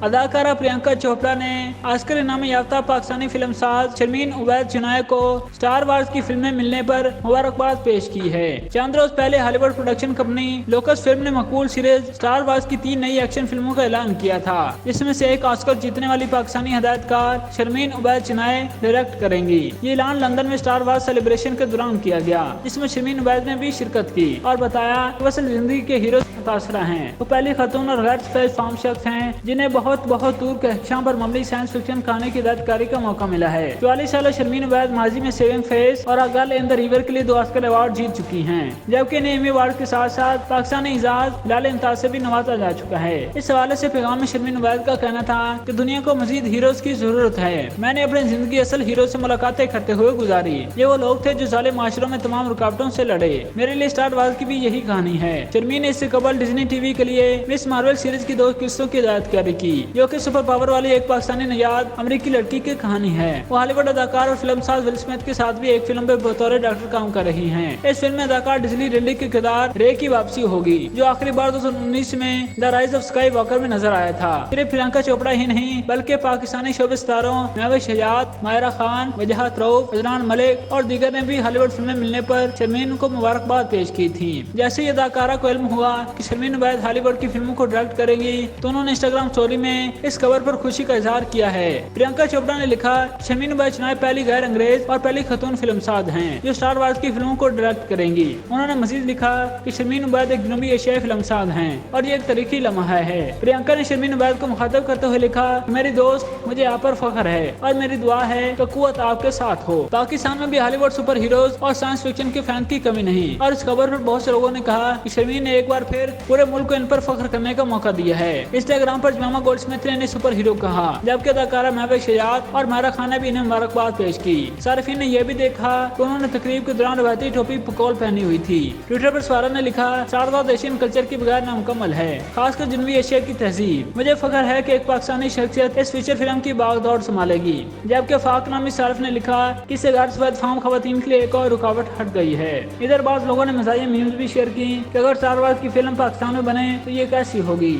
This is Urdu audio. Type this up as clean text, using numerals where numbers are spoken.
اداکارہ پرینکا چوپڑا نے آسکر انعام یافتہ پاکستانی فلم ساز شرمین عبید چنائے کو اسٹار وارز کی فلم میں ملنے پر مبارکباد پیش کی ہے۔ چند روز پہلے ہالی would production company locus film نے مقبول سیریز اسٹار وارز کی 3 نئی ایکشن فلموں کا اعلان کیا تھا، جس میں سے ایک آسکر جیتنے والی پاکستانی ہدایت کار شرمین عبید چنائے ڈائریکٹ کریں گی۔ یہ اعلان لندن میں اسٹار وارز سیلیبریشن کے دوران کیا گیا، جس میں شرمین عبید نے بھی شرکت کی اور بتایا کہ وہ اصل زندگی کے ہیرو متاثرہ ہیں۔ وہ پہلی خاتون اور غیر سفید فام شخص ہیں جنہیں بہت دور کہکشاں پر مبنی سائنس فکشن کہانی کی ہدایت کاری کا موقع ملا ہے۔ 44 سالہ شرمین عبید ماضی میں سیونگ فیس اور a girl in the river کے لیے 2 آسکر ایوارڈ جیت چکی ہیں، جبکہ انہیں ایمی ایوارڈ کے ساتھ ساتھ پاکستانی اعزاز ہلال امتیاز سے بھی نوازا جا چکا ہے۔ اس حوالے سے پیغام میں شرمین عبید کا کہنا تھا کہ دنیا کو مزید ہیروز کی ضرورت ہے۔ میں نے اپنی زندگی اصل ہیرو سے ملاقاتیں کرتے ہوئے گزاری۔ یہ وہ لوگ تھے جو ظالم معاشروں میں تمام رکاوٹوں سے لڑے۔ میرے لیے اسٹار وارز کی بھی یہی کہانی ہے۔ شرمین نے اس سے قبل ڈزنی ٹی وی کے لیے مس مارول سیریز کی 2 قسطوں کی ہدایت کاری کی، جو کہ سپر پاور والی ایک پاکستانی نژاد امریکی لڑکی کی کہانی ہے۔ وہ ہالی ووڈ اداکار اور فلم ساز ول اسمتھ کے ساتھ بھی ایک فلم پہ بطور ڈاکٹر کام کر رہی ہیں۔ اس فلم میں اداکار ڈزنی ریڈلی کے کردار رے کی واپسی ہوگی، جو آخری بار 2019 میں دی رائز آف اسکائی واکر میں نظر آیا تھا۔ صرف پرینکا چوپڑا ہی نہیں بلکہ پاکستانی شعبے ستاروں مہوش حیات، ماہرہ خان، وجاہت رؤف، عدنان ملک اور دیگر نے بھی ہالی ووڈ فلمیں ملنے پر شرمین کو مبارکباد پیش کی تھی۔ جیسے ہی اداکارہ کو علم ہوا کہ شرمین عبید ہالی ووڈ کی فلموں کو ڈائریکٹ کرے گی تو انہوں نے انسٹاگرام اسٹوری میں اس خبر پر خوشی کا اظہار کیا ہے۔ پرینکا چوپڑا نے لکھا، شرمین عبید چنائے پہلی غیر انگریز اور پہلی خاتون فلم ساز ہیں جو اسٹار وارز کی فلموں کو ڈائریکٹ کریں گی۔ انہوں نے مزید لکھا کہ شرمین عبید ایک جنوبی ایشیائی فلم ساز ہیں اور یہ ایک تاریخی لمحہ ہے۔ پرینکا نے شرمین عبید کو مخاطب کرتے ہوئے لکھا، میری دوست، مجھے آپ پر فخر ہے اور میری دعا ہے کہ قوت آپ کے ساتھ ہو۔ پاکستان میں بھی ہالی ووڈ سپر ہیروز اور سائنس فکشن کے فین کی کمی نہیں، اور اس خبر پر بہت سے لوگوں نے کہا کہ شرمین نے ایک بار پھر پورے ملک کو ان پر فخر کرنے کا موقع دیا ہے۔ انسٹاگرام پر جمامہ گولڈ اسمتھ نے انہیں سپر ہیرو کہا، جبکہ اداکارہ مہوش حیات اور ماہرہ خان نے بھی انہیں مبارکباد پیش کی۔ صارفین نے یہ بھی دیکھا کہ انہوں نے تقریب کے دوران روایتی ٹوپی پکول پہنی ہوئی تھی۔ ٹویٹر پر سوارا نے لکھا، اسٹار وارز ایشین کلچر کے بغیر نامکمل ہے، خاص کر جنوبی ایشیا کی تہذیب۔ مجھے فخر ہے کہ ایک پاکستانی شخصیت اس فیچر فلم کی باغ دوڑ سنبھالے گی۔ جبکہ فاق نامی صارف نے لکھا کہ اس سے غیر سفید فام خواتین کے لیے ایک اور رکاوٹ ہٹ گئی ہے۔ ادھر بعض لوگوں نے مزاحیہ میمز بھی شیئر کی کہ اگر اسٹار وارز کی فلم پاکستان میں بنے تو یہ کیسی ہوگی۔